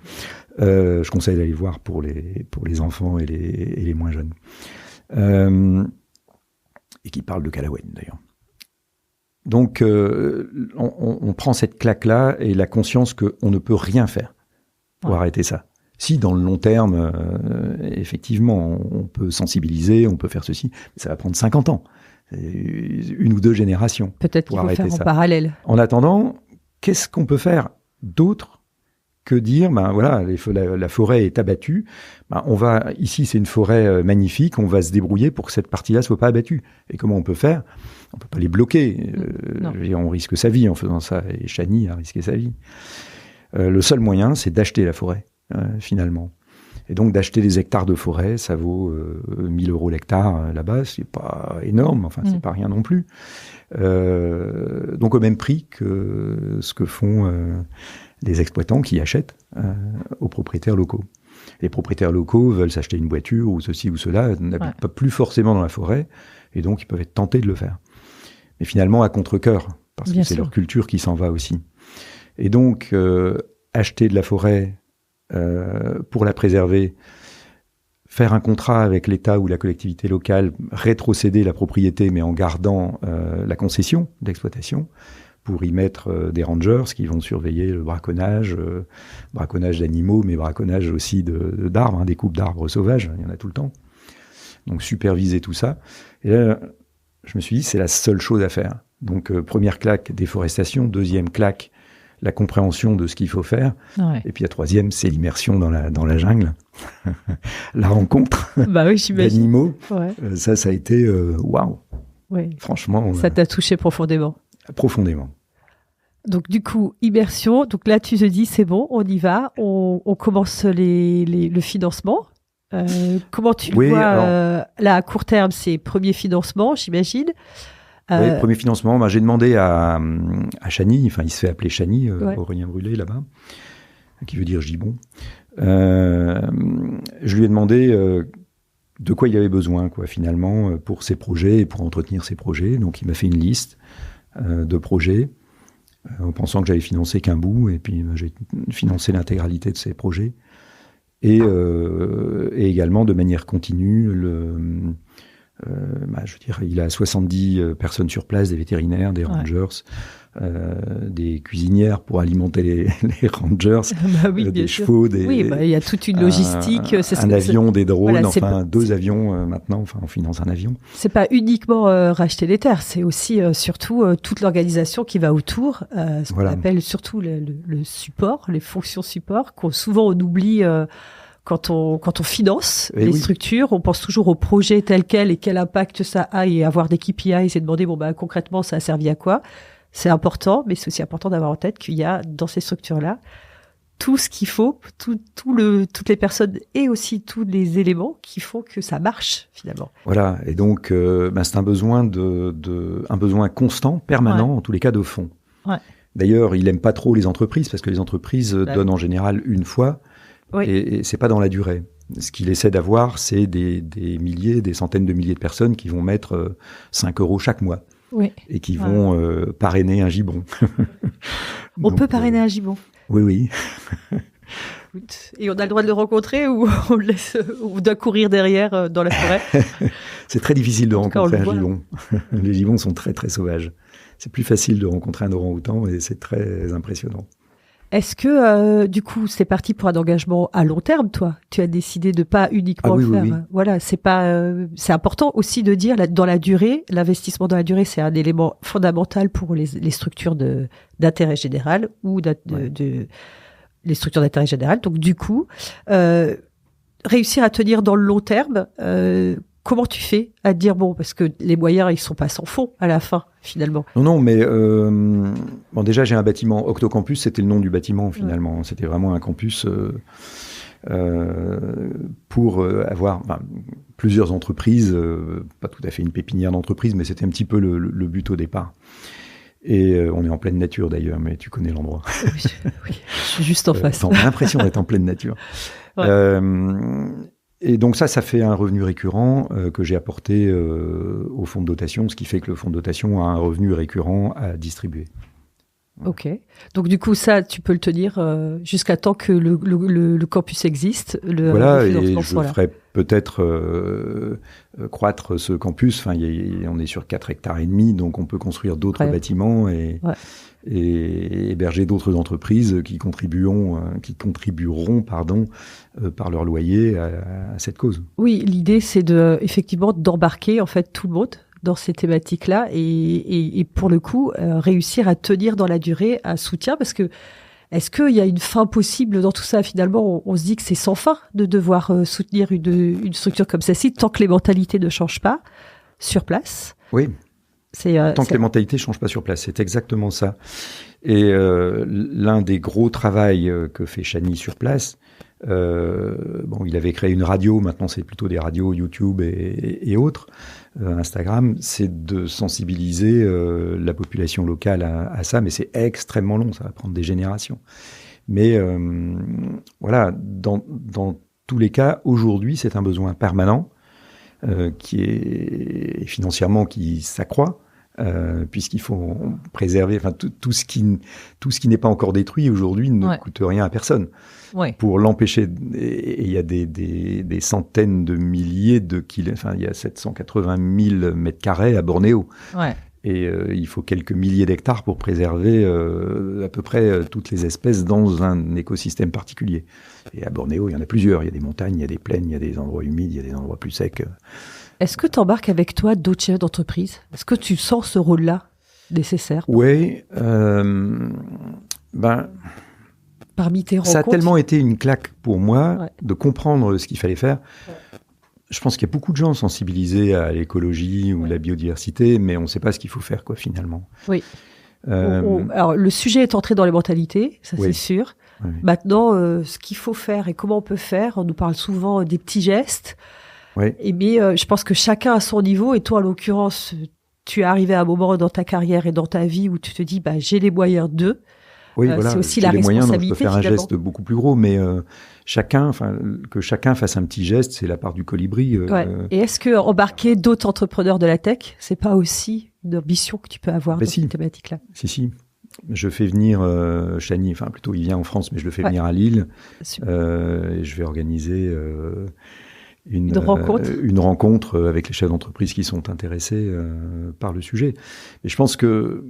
Je conseille d'aller voir pour les enfants et les moins jeunes. Et qui parlent de Callawet, d'ailleurs. Donc, on prend cette claque-là et la conscience qu'on ne peut rien faire. pour arrêter ça. Si, dans le long terme, effectivement, on peut sensibiliser, on peut faire ceci, mais ça va prendre 50 ans. Une ou deux générations. Peut-être qu'il faut faire en parallèle. En attendant, qu'est-ce qu'on peut faire d'autre que dire, voilà, la forêt est abattue, ici c'est une forêt magnifique, on va se débrouiller pour que cette partie-là soit pas abattue. Et comment on peut faire? On peut pas les bloquer. Je veux dire, on risque sa vie en faisant ça, et Chani a risqué sa vie. Le seul moyen, c'est d'acheter la forêt, finalement. Et donc d'acheter des hectares de forêt, ça vaut 1 000 € l'hectare là-bas, c'est pas énorme, enfin c'est pas rien non plus. Donc au même prix que ce que font les exploitants qui achètent aux propriétaires locaux. Les propriétaires locaux veulent s'acheter une voiture ou ceci ou cela, n'habitent pas plus forcément dans la forêt, et donc ils peuvent être tentés de le faire. Mais finalement à contre-cœur, parce que c'est leur culture qui s'en va aussi. Et donc acheter de la forêt pour la préserver, faire un contrat avec l'État ou la collectivité locale, rétrocéder la propriété mais en gardant la concession d'exploitation, pour y mettre des rangers qui vont surveiller le braconnage d'animaux, mais braconnage aussi d'arbres, des coupes d'arbres sauvages, il y en a tout le temps. Donc superviser tout ça. Et là, je me suis dit, c'est la seule chose à faire. Donc première claque, déforestation. Deuxième claque, la compréhension de ce qu'il faut faire. Ouais. Et puis la troisième, c'est l'immersion dans la jungle. La rencontre d'animaux. Ouais. Ça a été waouh. Ouais. Franchement. Ça t'a touché profondément. Profondément. Donc du coup, immersion. Donc là, tu te dis, c'est bon, on y va. On commence le financement. Comment tu le vois là, à court terme, c'est premier financement, j'imagine. Oui, premier financement. J'ai demandé à Chani, enfin il se fait appeler Chani, Aurélien Brûlé là-bas, qui veut dire Gibon. Je lui ai demandé de quoi il avait besoin, finalement, pour ses projets et pour entretenir ses projets. Donc il m'a fait une liste de projets, en pensant que j'avais financé qu'un bout, et puis j'ai financé l'intégralité de ces projets. Et également de manière continue, je veux dire, il a 70 personnes sur place, des vétérinaires, des rangers, des cuisinières pour alimenter les rangers, des chevaux, il y a toute une logistique. Un avion, des drones, deux avions maintenant, on finance un avion. C'est pas uniquement racheter les terres, c'est aussi surtout toute l'organisation qui va autour, ce qu'on appelle surtout le support, les fonctions support, souvent on oublie. Quand on finance les structures, on pense toujours au projet tel quel et quel impact ça a, et avoir des KPIs et se demander concrètement ça a servi à quoi. C'est important, mais c'est aussi important d'avoir en tête qu'il y a dans ces structures-là tout ce qu'il faut, toutes les personnes et aussi tous les éléments qui font que ça marche finalement. Voilà, et donc c'est un besoin un besoin constant, permanent, en tous les cas de fond. Ouais. D'ailleurs, il aime pas trop les entreprises parce que les entreprises donnent en général une fois. Oui. Et c'est pas dans la durée. Ce qu'il essaie d'avoir, c'est des milliers, des centaines de milliers de personnes qui vont mettre 5 € chaque mois. Oui. Et qui vont parrainer un gibbon. On peut parrainer un gibbon. Oui. Et on a le droit de le rencontrer ou on doit courir derrière dans la forêt? C'est très difficile de rencontrer un gibbon. Les gibbons sont très très sauvages. C'est plus facile de rencontrer un orang-outan et c'est très impressionnant. Est-ce que, du coup, c'est parti pour un engagement à long terme, toi? Tu as décidé de pas uniquement le faire. Oui. Voilà, c'est important aussi de dire, dans la durée, l'investissement dans la durée, c'est un élément fondamental pour les structures d'intérêt général ou les structures d'intérêt général. Donc, du coup, réussir à tenir dans le long terme, comment tu fais à dire, parce que les moyens, ils sont pas sans fond à la fin, finalement. Non, mais déjà, j'ai un bâtiment. Octocampus, c'était le nom du bâtiment, finalement. Ouais. C'était vraiment un campus pour avoir plusieurs entreprises, pas tout à fait une pépinière d'entreprise, mais c'était un petit peu le but au départ. Et on est en pleine nature, d'ailleurs, mais tu connais l'endroit. Oui, je suis juste en face. On a l'impression d'être en pleine nature. Ouais. Et donc ça fait un revenu récurrent que j'ai apporté au fonds de dotation, ce qui fait que le fonds de dotation a un revenu récurrent à distribuer. Ok. Donc du coup, ça, tu peux le tenir jusqu'à temps que le campus existe. Voilà, et je ferai peut-être croître ce campus. Enfin, on est sur 4,5 hectares, donc on peut construire d'autres bâtiments et héberger d'autres entreprises qui contribueront par leur loyer à cette cause. Oui, l'idée, c'est effectivement d'embarquer en fait tout le monde dans ces thématiques-là et pour le coup, réussir à tenir dans la durée un soutien parce que est-ce qu'il y a une fin possible dans tout ça? Finalement, on se dit que c'est sans fin de devoir soutenir une structure comme celle-ci tant que les mentalités ne changent pas sur place. Oui. Tant que les mentalités ne changent pas sur place, c'est exactement ça. Et l'un des gros travaux que fait Chani sur place, il avait créé une radio, maintenant c'est plutôt des radios YouTube et autres, Instagram, c'est de sensibiliser la population locale à ça, mais c'est extrêmement long, ça va prendre des générations. Mais voilà, dans tous les cas, aujourd'hui, c'est un besoin permanent qui est financièrement qui s'accroît. Puisqu'il faut préserver, enfin tout ce qui n'est pas encore détruit aujourd'hui ne coûte rien à personne. Ouais. Pour l'empêcher, et il y a des centaines de milliers de kilomètres, enfin il y a 780 000 mètres carrés à Bornéo. Ouais. Et il faut quelques milliers d'hectares pour préserver à peu près toutes les espèces dans un écosystème particulier. Et à Bornéo, il y en a plusieurs. Il y a des montagnes, il y a des plaines, il y a des endroits humides, il y a des endroits plus secs. Est-ce que tu embarques avec toi d'autres chefs d'entreprise? Est-ce que tu sens ce rôle-là nécessaire? Oui. Parmi tes rencontres, ça a tellement été une claque pour moi de comprendre ce qu'il fallait faire. Ouais. Je pense qu'il y a beaucoup de gens sensibilisés à l'écologie ou la biodiversité, mais on ne sait pas ce qu'il faut faire, quoi, finalement. Oui. Alors, le sujet est entré dans les mentalités, ça c'est sûr. Oui. Maintenant, ce qu'il faut faire et comment on peut faire, on nous parle souvent des petits gestes. Oui. Mais je pense que chacun à son niveau, et toi en l'occurrence, tu es arrivé à un moment dans ta carrière et dans ta vie où tu te dis j'ai les moyens d'eux. Oui, voilà, c'est aussi la responsabilité. Moyens, donc je peux faire un geste beaucoup plus gros, mais que chacun fasse un petit geste, c'est la part du colibri. Et est-ce que embarquer d'autres entrepreneurs de la tech, c'est pas aussi une ambition que tu peux avoir dans cette thématique-là? Si. Je fais venir Chani, enfin plutôt il vient en France, mais je le fais venir à Lille. Et je vais organiser une rencontre avec les chefs d'entreprise qui sont intéressés par le sujet. Et je pense que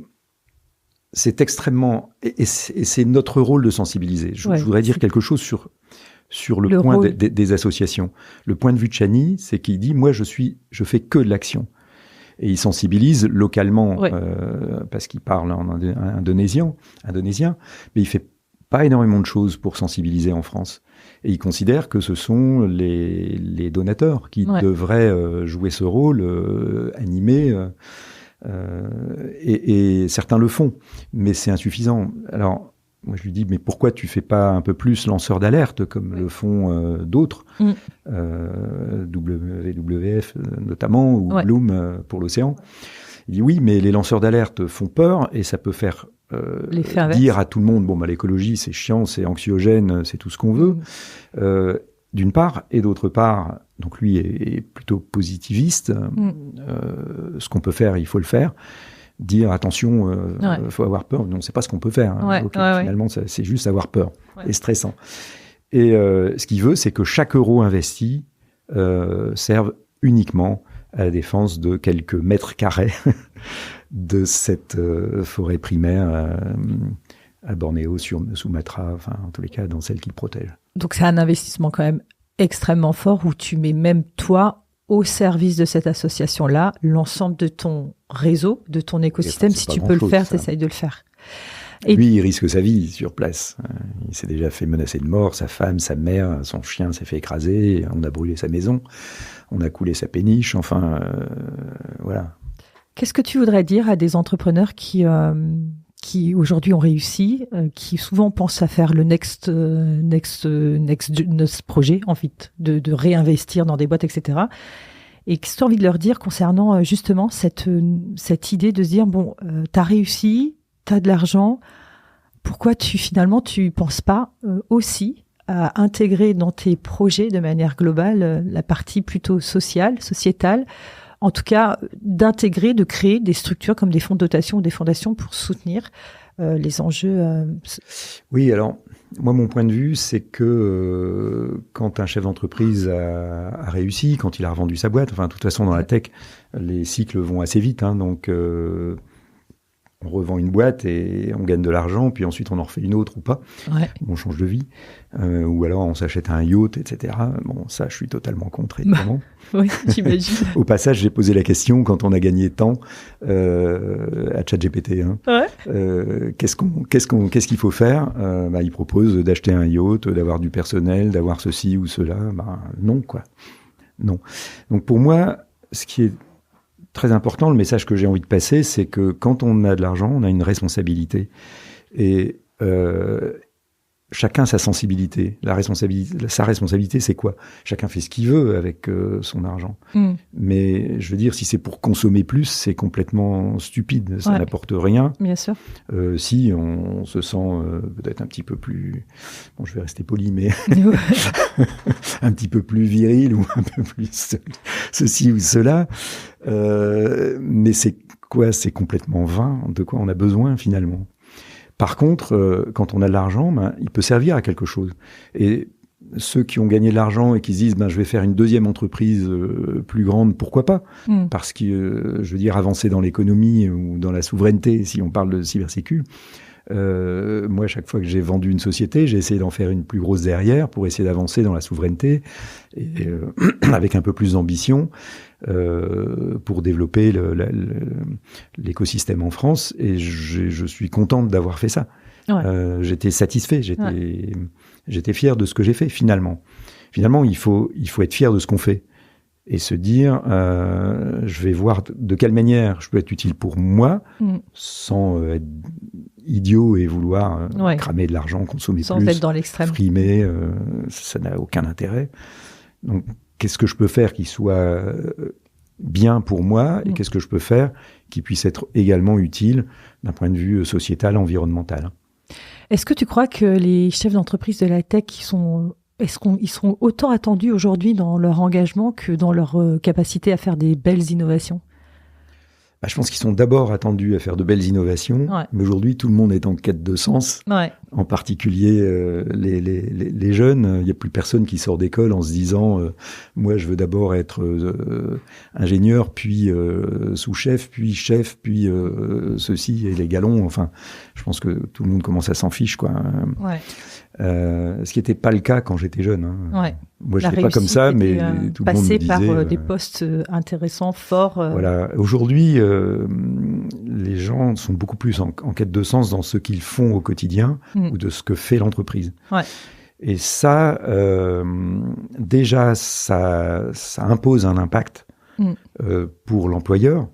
c'est extrêmement... Et c'est notre rôle de sensibiliser. Je voudrais dire quelque chose sur le point des associations. Le point de vue de Chani, c'est qu'il dit, moi, je fais que de l'action. Et il sensibilise localement, parce qu'il parle en indonésien, mais il fait pas énormément de choses pour sensibiliser en France. Et il considère que ce sont les donateurs qui devraient jouer ce rôle, animer... et certains le font, mais c'est insuffisant. Alors, moi je lui dis, mais pourquoi tu fais pas un peu plus lanceur d'alerte comme le font d'autres, WWF notamment, ou Bloom pour l'océan. Il dit oui, mais les lanceurs d'alerte font peur et ça peut faire dire à tout le monde, l'écologie c'est chiant, c'est anxiogène, c'est tout ce qu'on veut, d'une part, et d'autre part, donc lui est plutôt positiviste, ce qu'on peut faire, il faut le faire, dire attention, faut avoir peur, non, c'est pas ce qu'on peut faire, finalement c'est juste avoir peur, et stressant. Et ce qu'il veut, c'est que chaque euro investi serve uniquement à la défense de quelques mètres carrés de cette forêt primaire à Bornéo, sur Sumatra, enfin en tous les cas dans celle qu'il protège. Donc c'est un investissement quand même extrêmement fort où tu mets même toi au service de cette association-là, l'ensemble de ton réseau, de ton écosystème. Si tu peux le faire, t'essayes de le faire. Et lui, il risque sa vie sur place. Il s'est déjà fait menacer de mort, sa femme, sa mère, son chien s'est fait écraser, on a brûlé sa maison, on a coulé sa péniche, enfin, voilà. Qu'est-ce que tu voudrais dire à des entrepreneurs qui aujourd'hui ont réussi, qui souvent pensent à faire le next projet, envie de réinvestir dans des boîtes, etc. Et qu'est-ce que tu as envie de leur dire concernant justement cette idée de se dire, t'as réussi, t'as de l'argent, pourquoi tu penses pas aussi à intégrer dans tes projets de manière globale la partie plutôt sociale, sociétale, en tout cas d'intégrer, de créer des structures comme des fonds de dotation ou des fondations pour soutenir les enjeux. Oui, alors, moi, mon point de vue, c'est que quand un chef d'entreprise a réussi, quand il a revendu sa boîte, enfin, de toute façon, dans la tech, les cycles vont assez vite, hein, donc on revend une boîte et on gagne de l'argent, puis ensuite on en refait une autre ou pas, on change de vie, ou alors on s'achète un yacht, etc. Bon, ça, je suis totalement contre, évidemment. Oui, j'imagine. Au passage, j'ai posé la question, quand on a gagné tant, à ChatGPT, hein, qu'est-ce qu'il faut faire? Il propose d'acheter un yacht, d'avoir du personnel, d'avoir ceci ou cela. Non, quoi. Non. Donc pour moi, ce qui est très important, le message que j'ai envie de passer, c'est que quand on a de l'argent, on a une responsabilité. Et chacun sa sensibilité. Sa responsabilité, c'est quoi? Chacun fait ce qu'il veut avec son argent. Mais je veux dire, si c'est pour consommer plus, c'est complètement stupide. Ça n'apporte rien. Bien sûr. Si on se sent peut-être un petit peu plus... Bon, je vais rester poli, mais... un petit peu plus viril ou un peu plus ceci ou cela. Mais c'est quoi? C'est complètement vain. De quoi on a besoin, finalement? Par contre, quand on a de l'argent, il peut servir à quelque chose. Et ceux qui ont gagné de l'argent et qui se disent je vais faire une deuxième entreprise plus grande, pourquoi pas? Parce que, je veux dire, avancer dans l'économie ou dans la souveraineté, si on parle de cybersécu, moi, chaque fois que j'ai vendu une société, j'ai essayé d'en faire une plus grosse derrière pour essayer d'avancer dans la souveraineté et avec un peu plus d'ambition pour développer l'écosystème en France. Et je suis contente d'avoir fait ça. J'étais satisfait, j'étais fier de ce que j'ai fait finalement. Finalement, il faut être fier de ce qu'on fait et se dire, je vais voir de quelle manière je peux être utile pour moi sans être idiot et vouloir cramer de l'argent, consommer sans plus, être dans l'extrême, frimer, ça n'a aucun intérêt. Donc, qu'est-ce que je peux faire qui soit bien pour moi et qu'est-ce que je peux faire qui puisse être également utile d'un point de vue sociétal, environnemental. Est-ce que tu crois que les chefs d'entreprise de la tech ils sont autant attendus aujourd'hui dans leur engagement que dans leur capacité à faire des belles innovations? Je pense qu'ils sont d'abord attendus à faire de belles innovations, mais aujourd'hui, tout le monde est en quête de sens. En particulier les jeunes. Il n'y a plus personne qui sort d'école en se disant moi, je veux d'abord être ingénieur, puis sous-chef, puis chef, puis ceci et les galons. Enfin, je pense que tout le monde commence à s'en fiche, quoi. Ce qui n'était pas le cas quand j'étais jeune. Moi, je n'étais pas comme ça, mais tout le monde me disait... Passer par des postes intéressants, forts. Voilà. Aujourd'hui, les gens sont beaucoup plus en quête de sens dans ce qu'ils font au quotidien ou de ce que fait l'entreprise. Et ça, déjà, ça impose un impact pour l'employeur.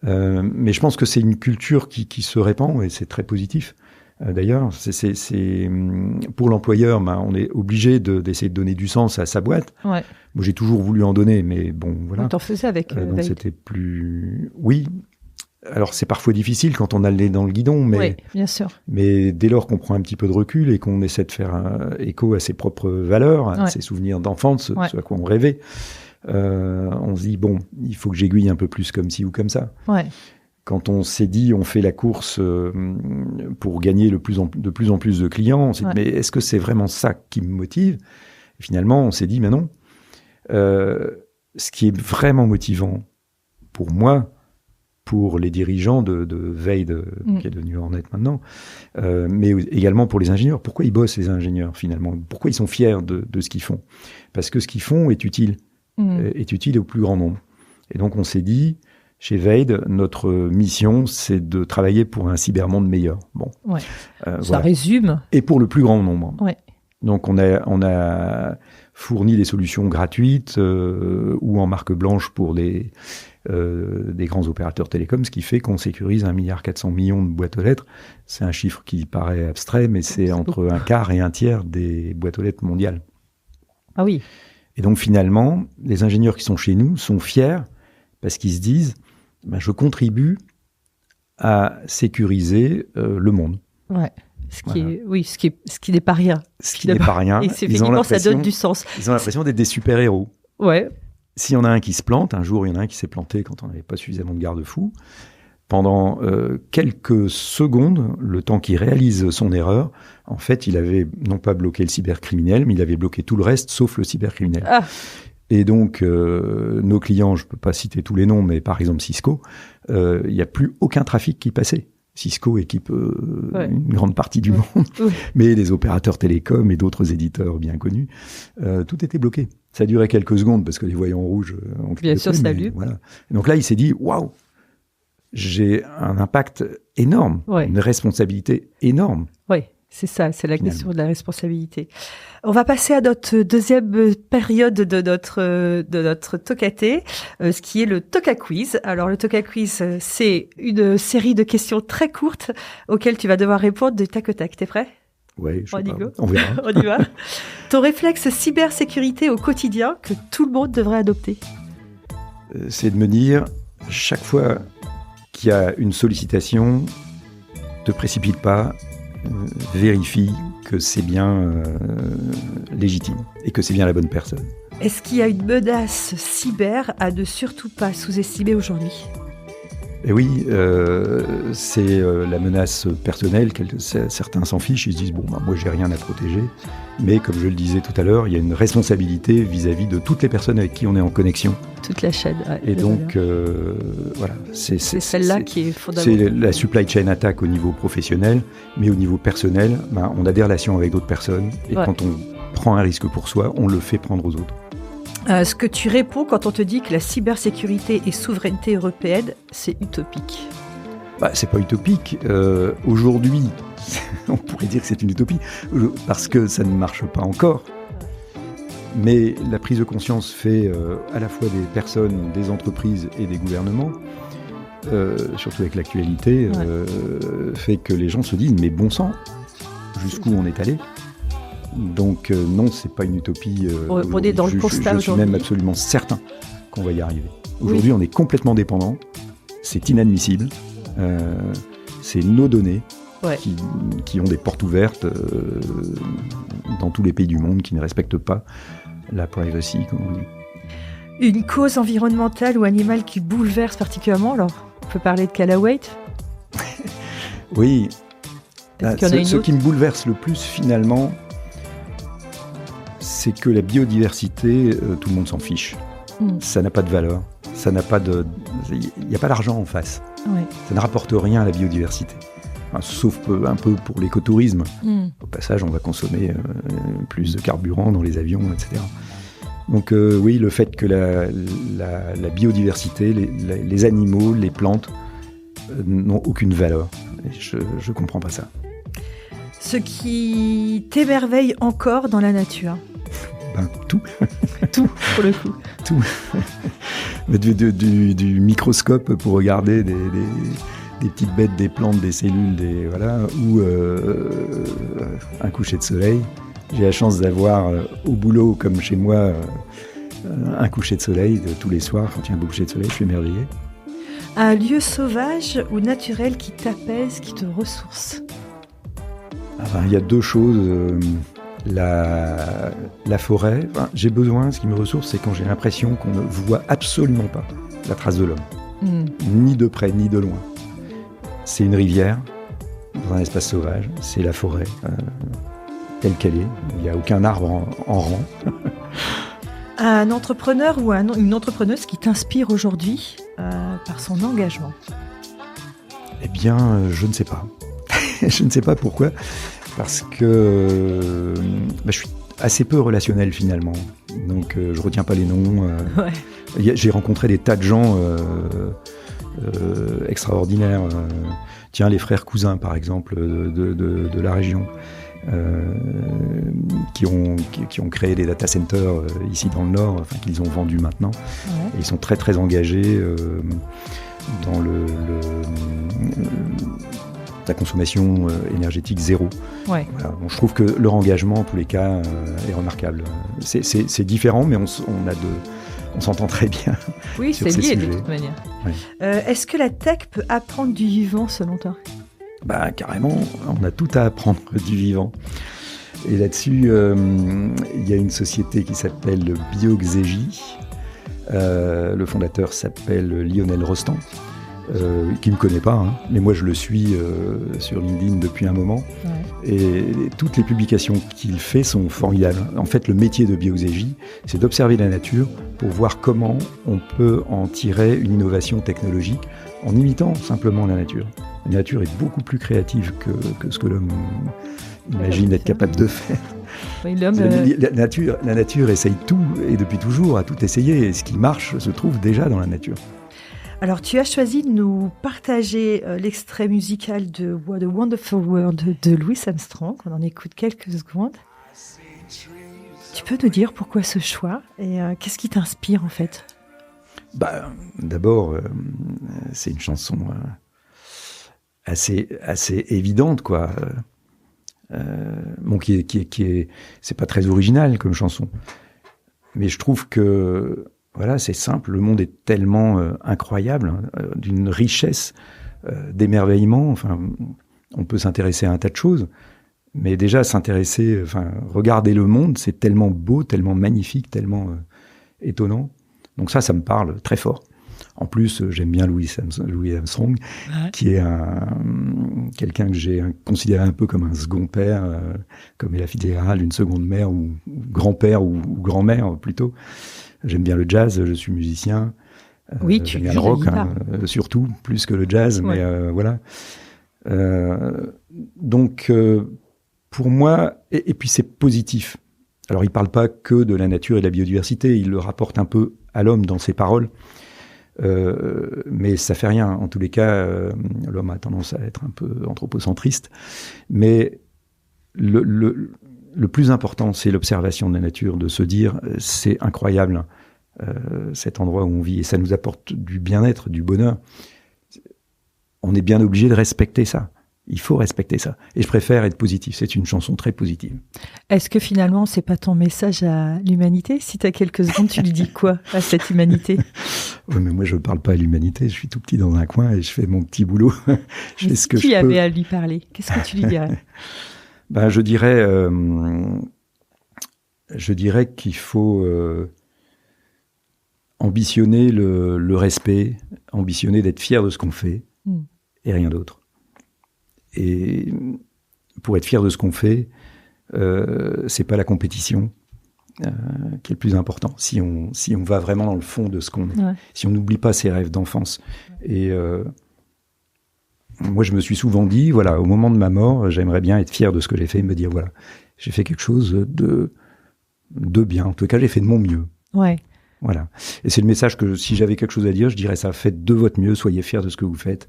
Mais je pense que c'est une culture qui se répand et c'est très positif. D'ailleurs, c'est pour l'employeur, on est obligé d'essayer de donner du sens à sa boîte. Moi, j'ai toujours voulu en donner, mais bon, voilà. On t'en faisait avec donc c'était plus... Oui. Alors, c'est parfois difficile quand on a le nez dans le guidon, mais... Oui, bien sûr. Mais dès lors qu'on prend un petit peu de recul et qu'on essaie de faire écho à ses propres valeurs, à ses souvenirs d'enfance, ce à quoi on rêvait, on se dit, bon, il faut que j'aiguille un peu plus comme ci ou comme ça. Quand on s'est dit, on fait la course pour gagner de plus en plus de clients, on s'est dit, mais est-ce que c'est vraiment ça qui me motive? Et finalement, on s'est dit, mais non. Ce qui est vraiment motivant pour moi, pour les dirigeants de Veid, qui est devenu Hornet maintenant, mais également pour les ingénieurs. Pourquoi ils bossent, les ingénieurs, finalement? Pourquoi ils sont fiers de ce qu'ils font? Parce que ce qu'ils font est utile au plus grand nombre. Et donc, on s'est dit... Chez Veid, notre mission, c'est de travailler pour un cybermonde meilleur. Bon, ça résume. Et pour le plus grand nombre. Donc, on a fourni des solutions gratuites ou en marque blanche pour des grands opérateurs télécoms, ce qui fait qu'on sécurise 1,4 milliard de boîtes aux lettres. C'est un chiffre qui paraît abstrait, mais c'est entre un quart et un tiers des boîtes aux lettres mondiales. Ah oui. Et donc, finalement, les ingénieurs qui sont chez nous sont fiers parce qu'ils se disent je contribue à sécuriser le monde. Ce qui n'est pas rien. Ce qui n'est pas rien. Et c'est effectivement, ça donne du sens. Ils ont l'impression d'être des super-héros. S'il y en a un qui se plante, un jour il y en a un qui s'est planté quand on n'avait pas suffisamment de garde-fous, pendant quelques secondes, le temps qu'il réalise son erreur, en fait, il avait non pas bloqué le cybercriminel, mais il avait bloqué tout le reste, sauf le cybercriminel. Ah. Et donc, nos clients, je ne peux pas citer tous les noms, mais par exemple Cisco, il n'y a plus aucun trafic qui passait. Cisco équipe une grande partie du monde, mais les opérateurs télécoms et d'autres éditeurs bien connus, tout était bloqué. Ça a duré quelques secondes parce que les voyants rouges ont cliqué. Bien sûr, ça allume. Voilà. Et donc là, il s'est dit, waouh, j'ai un impact énorme, une responsabilité énorme. Oui, c'est ça, c'est la question de la responsabilité. On va passer à notre deuxième période de notre Tokaté, ce qui est le Toka Quiz. Alors le Toka Quiz, c'est une série de questions très courtes auxquelles tu vas devoir répondre de tac au tac. T'es prêt ? Oui, je sais pas. Go. On verra. On y va. Ton réflexe cybersécurité au quotidien que tout le monde devrait adopter ? C'est de me dire, chaque fois qu'il y a une sollicitation, te précipite pas, vérifie que c'est bien légitime et que c'est bien la bonne personne. Est-ce qu'il y a une menace cyber à ne surtout pas sous-estimer aujourd'hui ? Et oui, c'est la menace personnelle. Certains s'en fichent, ils se disent bon, bah, moi j'ai rien à protéger. Mais comme je le disais tout à l'heure, il y a une responsabilité vis-à-vis de toutes les personnes avec qui on est en connexion. Toute la chaîne. Ouais, et donc, voilà. C'est celle-là qui est fondamentale. C'est la supply chain attack au niveau professionnel, mais au niveau personnel, ben, on a des relations avec d'autres personnes. Et quand on prend un risque pour soi, on le fait prendre aux autres. Ce que tu réponds quand on te dit que la cybersécurité et souveraineté européenne, c'est utopique. Bah, c'est pas utopique. Aujourd'hui, on pourrait dire que c'est une utopie, parce que ça ne marche pas encore. Mais la prise de conscience fait à la fois des personnes, des entreprises et des gouvernements, surtout avec l'actualité, fait que les gens se disent « mais bon sang, jusqu'où on est allé ?» Donc non, c'est pas une utopie. On est dans le constat je suis même absolument certain qu'on va y arriver. Aujourd'hui, on est complètement dépendant. C'est inadmissible. C'est nos données qui ont des portes ouvertes dans tous les pays du monde qui ne respectent pas la privacy, comme on dit. Une cause environnementale ou animale qui bouleverse particulièrement, alors on peut parler de Callaway. Oui. Ce qui me bouleverse le plus finalement, c'est que la biodiversité, tout le monde s'en fiche. Ça n'a pas de valeur. Ça n'a pas de. Il n'y a pas d'argent en face. Ça ne rapporte rien à la biodiversité. Enfin, sauf un peu pour l'écotourisme. Au passage, on va consommer plus de carburant dans les avions, etc. Donc oui, le fait que la biodiversité, les animaux, les plantes n'ont aucune valeur. Et je ne comprends pas ça. Ce qui t'émerveille encore dans la nature ? Tout. Tout, pour le coup. Tout. Du microscope pour regarder des petites bêtes, des plantes, des cellules, ou un coucher de soleil. J'ai la chance d'avoir au boulot, comme chez moi, un coucher de soleil tous les soirs. Quand il y a un beau coucher de soleil, je suis émerveillé. Un lieu sauvage ou naturel qui t'apaise, qui te ressource ? Il y a deux choses. La forêt, j'ai besoin, ce qui me ressource, c'est quand j'ai l'impression qu'on ne voit absolument pas la trace de l'homme. Ni de près, ni de loin. C'est une rivière, dans un espace sauvage, c'est la forêt, telle qu'elle est. Il n'y a aucun arbre en rang. Un entrepreneur ou une entrepreneuse qui t'inspire aujourd'hui par son engagement ? Eh bien, je ne sais pas. Je ne sais pas pourquoi. Parce que je suis assez peu relationnel finalement, donc je retiens pas les noms. J'ai rencontré des tas de gens extraordinaires. Tiens, les frères cousins par exemple de la région, qui ont créé des data centers ici dans le Nord, enfin qu'ils ont vendus maintenant. Et ils sont très très engagés dans la consommation énergétique zéro. Voilà. Donc, je trouve que leur engagement, en tous les cas, est remarquable. C'est différent, mais on s'entend très bien. Oui, sur c'est lié sujets. de toute manière. Est-ce que la tech peut apprendre du vivant, selon toi ? Carrément, on a tout à apprendre du vivant. Et là-dessus, il y a une société qui s'appelle BioXégie. Le fondateur s'appelle Lionel Rostand. qui ne me connaît pas, hein, mais moi je le suis sur LinkedIn depuis un moment. Ouais. Et toutes les publications qu'il fait sont formidables. En fait, le métier de Bioxégie, c'est d'observer la nature pour voir comment on peut en tirer une innovation technologique en imitant simplement la nature. La nature est beaucoup plus créative que ce que l'homme imagine être capable de faire. Oui, la nature essaye tout, et depuis toujours, a tout essayé. Et ce qui marche se trouve déjà dans la nature. Alors, tu as choisi de nous partager l'extrait musical de What a Wonderful World de Louis Armstrong. On en écoute quelques secondes. Tu peux nous dire pourquoi ce choix et qu'est-ce qui t'inspire en fait ? D'abord, c'est une chanson assez évidente, quoi. Qui est, c'est pas très original comme chanson, mais je trouve que voilà, c'est simple. Le monde est tellement incroyable, d'une richesse, d'émerveillement. Enfin, on peut s'intéresser à un tas de choses, mais déjà regarder le monde, c'est tellement beau, tellement magnifique, tellement étonnant. Donc ça me parle très fort. En plus, j'aime bien Louis Armstrong, qui est quelqu'un que j'ai considéré un peu comme un second père, comme Ella Fitzgerald, une seconde mère ou grand-père ou grand-mère plutôt. J'aime bien le jazz, je suis musicien. Oui, j'aime bien le rock, surtout, plus que le jazz, ouais. Mais voilà. Donc, pour moi, et puis c'est positif. Alors, il ne parle pas que de la nature et de la biodiversité, il le rapporte un peu à l'homme dans ses paroles. Mais ça fait rien. En tous les cas, l'homme a tendance à être un peu anthropocentriste. Mais le plus important, c'est l'observation de la nature, de se dire, c'est incroyable, cet endroit où on vit, et ça nous apporte du bien-être, du bonheur. On est bien obligé de respecter ça. Il faut respecter ça. Et je préfère être positif. C'est une chanson très positive. Est-ce que finalement, c'est pas ton message à l'humanité ? Si tu as quelques secondes, tu lui dis quoi à cette humanité ? Oui, mais moi, je ne parle pas à l'humanité. Je suis tout petit dans un coin et je fais mon petit boulot. Je fais ce que je peux. Si tu avais à lui parler, qu'est-ce que tu lui dirais ? Je dirais qu'il faut ambitionner le respect, ambitionner d'être fier de ce qu'on fait et rien d'autre. Et pour être fier de ce qu'on fait, c'est pas la compétition qui est le plus important. Si on va vraiment dans le fond de ce qu'on est, si on n'oublie pas ses rêves d'enfance. Et moi, je me suis souvent dit, voilà, au moment de ma mort, j'aimerais bien être fier de ce que j'ai fait, me dire, voilà, j'ai fait quelque chose de bien. En tout cas, j'ai fait de mon mieux. Ouais. Voilà. Et c'est le message que, si j'avais quelque chose à dire, je dirais ça, faites de votre mieux, soyez fiers de ce que vous faites.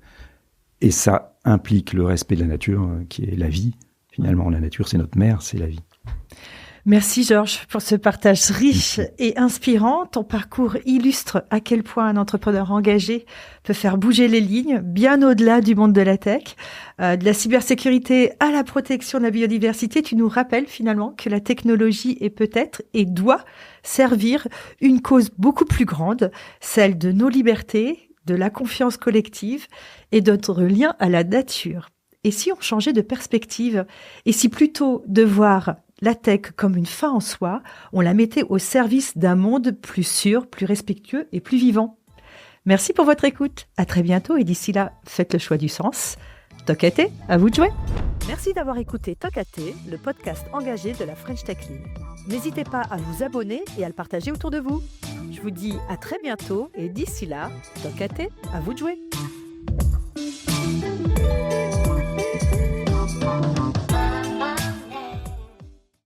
Et ça implique le respect de la nature, qui est la vie. Finalement, la nature, c'est notre mère, c'est la vie. Merci Georges pour ce partage riche et inspirant. Ton parcours illustre à quel point un entrepreneur engagé peut faire bouger les lignes, bien au-delà du monde de la tech. De la cybersécurité à la protection de la biodiversité, tu nous rappelles finalement que la technologie est peut-être et doit servir une cause beaucoup plus grande, celle de nos libertés, de la confiance collective et de notre lien à la nature. Et si on changeait de perspective, et si plutôt de voir la tech comme une fin en soi, on la mettait au service d'un monde plus sûr, plus respectueux et plus vivant. Merci pour votre écoute. À très bientôt et d'ici là, faites le choix du sens. Tocaté, à vous de jouer. Merci d'avoir écouté Tocaté, le podcast engagé de la French Tech League. N'hésitez pas à vous abonner et à le partager autour de vous. Je vous dis à très bientôt et d'ici là, Tocaté, à vous de jouer.